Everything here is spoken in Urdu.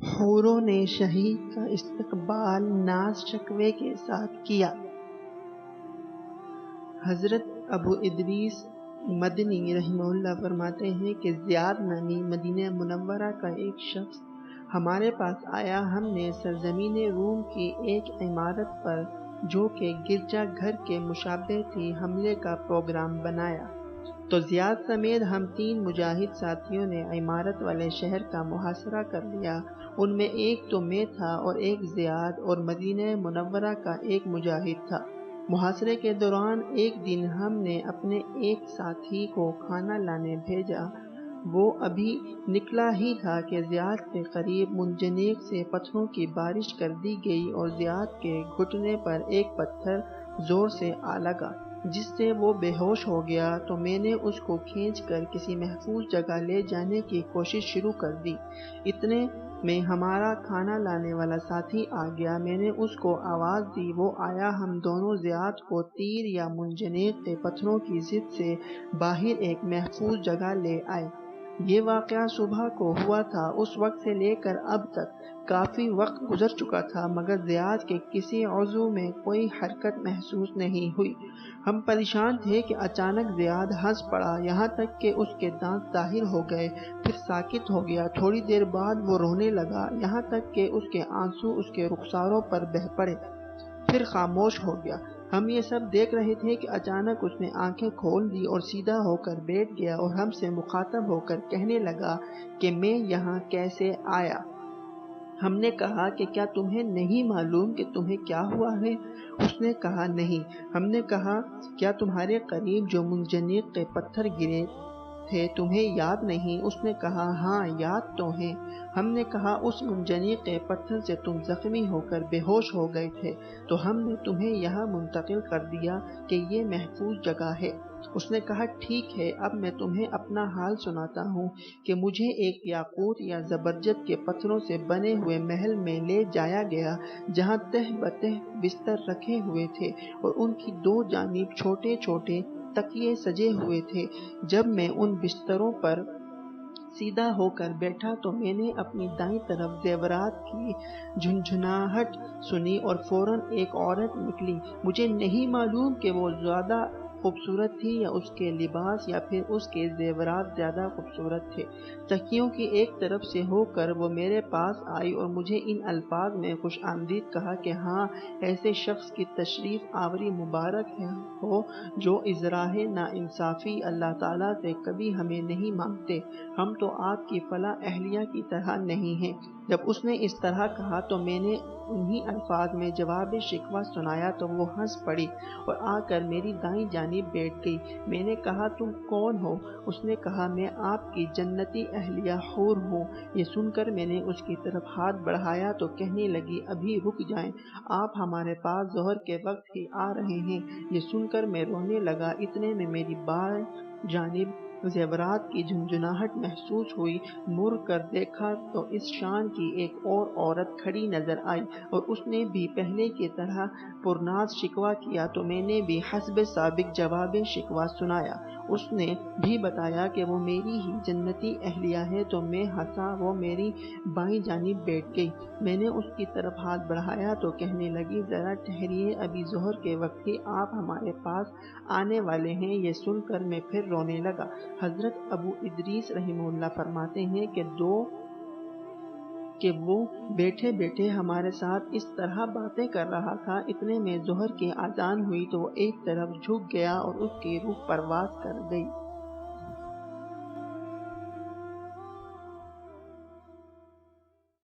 حوروں نے شہید کا استقبال ناز شکوے کے ساتھ کیا۔ حضرت ابو ادریس مدنی رحمہ اللہ فرماتے ہیں کہ زیاد نامی مدینہ منورہ کا ایک شخص ہمارے پاس آیا۔ ہم نے سرزمین روم کی ایک عمارت پر جو کہ گرجا گھر کے مشابہ تھی حملے کا پروگرام بنایا، تو زیاد سمیت ہم 3 مجاہد ساتھیوں نے عمارت والے شہر کا محاصرہ کر لیا۔ ان میں ایک تو میں تھا اور ایک زیاد اور مدینہ منورہ کا ایک مجاہد تھا۔ محاصرے کے دوران ایک دن ہم نے اپنے ایک ساتھی کو کھانا لانے بھیجا۔ وہ ابھی نکلا ہی تھا کہ زیاد کے قریب منجنیق سے پتھروں کی بارش کر دی گئی اور زیاد کے گھٹنے پر ایک پتھر زور سے آ لگا، جس سے وہ بے ہوش ہو گیا۔ تو میں نے اس کو کھینچ کر کسی محفوظ جگہ لے جانے کی کوشش شروع کر دی۔ اتنے میں ہمارا کھانا لانے والا ساتھی آ گیا۔ میں نے اس کو آواز دی، وہ آیا۔ ہم دونوں زیاد کو تیر یا منجنیق کے پتھروں کی زد سے باہر ایک محفوظ جگہ لے آئے۔ یہ واقعہ صبح کو ہوا تھا۔ اس وقت سے لے کر اب تک کافی وقت گزر چکا تھا، مگر زیاد کے کسی عضو میں کوئی حرکت محسوس نہیں ہوئی۔ ہم پریشان تھے کہ اچانک زیاد ہنس پڑا، یہاں تک کہ اس کے دانت ظاہر ہو گئے، پھر ساکت ہو گیا۔ تھوڑی دیر بعد وہ رونے لگا، یہاں تک کہ اس کے آنسو اس کے رخساروں پر بہہ پڑے، پھر خاموش ہو گیا۔ ہم یہ سب دیکھ رہے تھے کہ اچانک اس نے آنکھیں کھول دی اور سیدھا ہو کر بیٹھ گیا اور ہم سے مخاطب ہو کر کہنے لگا کہ میں یہاں کیسے آیا؟ ہم نے کہا کہ کیا تمہیں نہیں معلوم کہ تمہیں کیا ہوا ہے؟ اس نے کہا نہیں۔ ہم نے کہا کیا تمہارے قریب جو منجنیق کے پتھر گرے تھے تمہیں یاد نہیں؟ اس نے کہا ہاں یاد تو ہیں۔ ہم نے کہا اس منجنیق کے پتھر سے تم زخمی ہو کر بے ہوش ہو گئے تھے، تو ہم نے تمہیں یہاں منتقل کر دیا کہ یہ محفوظ جگہ ہے۔ اس نے کہا ٹھیک ہے، اب میں تمہیں اپنا حال سناتا ہوں کہ مجھے ایک یاقوت یا زبرجد کے پتھروں سے بنے ہوئے محل میں لے جایا گیا، جہاں تہ بتہ بستر رکھے ہوئے تھے اور ان کی 2 جانب چھوٹے چھوٹے تکیے سجے ہوئے تھے۔ جب میں ان بستروں پر سیدھا ہو کر بیٹھا تو میں نے اپنی دائیں طرف زیورات کی جھنجھناہٹ سنی اور فوراً ایک عورت نکلی۔ مجھے نہیں معلوم کہ وہ زیادہ خوبصورت تھی یا اس کے لباس یا پھر اس کے زیورات زیادہ خوبصورت تھے۔ تکیوں کی ایک طرف سے ہو کر وہ میرے پاس آئی اور مجھے ان الفاظ میں خوش آمدید کہا کہ ہاں، ایسے شخص کی تشریف آوری مبارک ہو جو ازراہ ناانصافی اللہ تعالیٰ سے کبھی ہمیں نہیں مانگتے۔ ہم تو آپ کی فلاں اہلیہ کی طرح نہیں ہیں۔ جب اس نے اس طرح کہا تو میں نے انہی الفاظ میں جواب شکوہ سنایا تو وہ ہنس پڑی اور آ کر میری دائیں جانب بیٹھ گئی۔ میں نے کہا تم کون ہو؟ اس نے کہا میں آپ کی جنتی اہلیہ حور ہوں۔ یہ سن کر میں نے اس کی طرف ہاتھ بڑھایا تو کہنے لگی ابھی رک جائیں، آپ ہمارے پاس ظہر کے وقت ہی آ رہے ہیں۔ یہ سن کر میں رونے لگا۔ اتنے میں میری بائیں جانب زیورات کی جھنجھناہٹ محسوس ہوئی۔ مڑ کر دیکھا تو اس شان کی ایک اور عورت کھڑی نظر آئی اور اس نے بھی پہلے کی طرح پرناز شکوہ کیا تو میں نے بھی حسب سابق جواب شکوہ سنایا۔ اس نے بھی بتایا کہ وہ میری ہی جنتی اہلیہ ہے تو میں ہنسا۔ وہ میری بائیں جانب بیٹھ گئی۔ میں نے اس کی طرف ہاتھ بڑھایا تو کہنے لگی ذرا ٹھہریے، ابھی ظہر کے وقت ہی آپ ہمارے پاس آنے والے ہیں۔ یہ سن کر میں پھر رونے لگا۔ حضرت ابو ادریس رحمہ اللہ فرماتے ہیں کہ وہ بیٹھے بیٹھے ہمارے ساتھ اس طرح باتیں کر رہا تھا۔ اتنے میں ظہر کی اذان ہوئی تو وہ ایک طرف جھک گیا اور اس کی روح پرواز کر گئی۔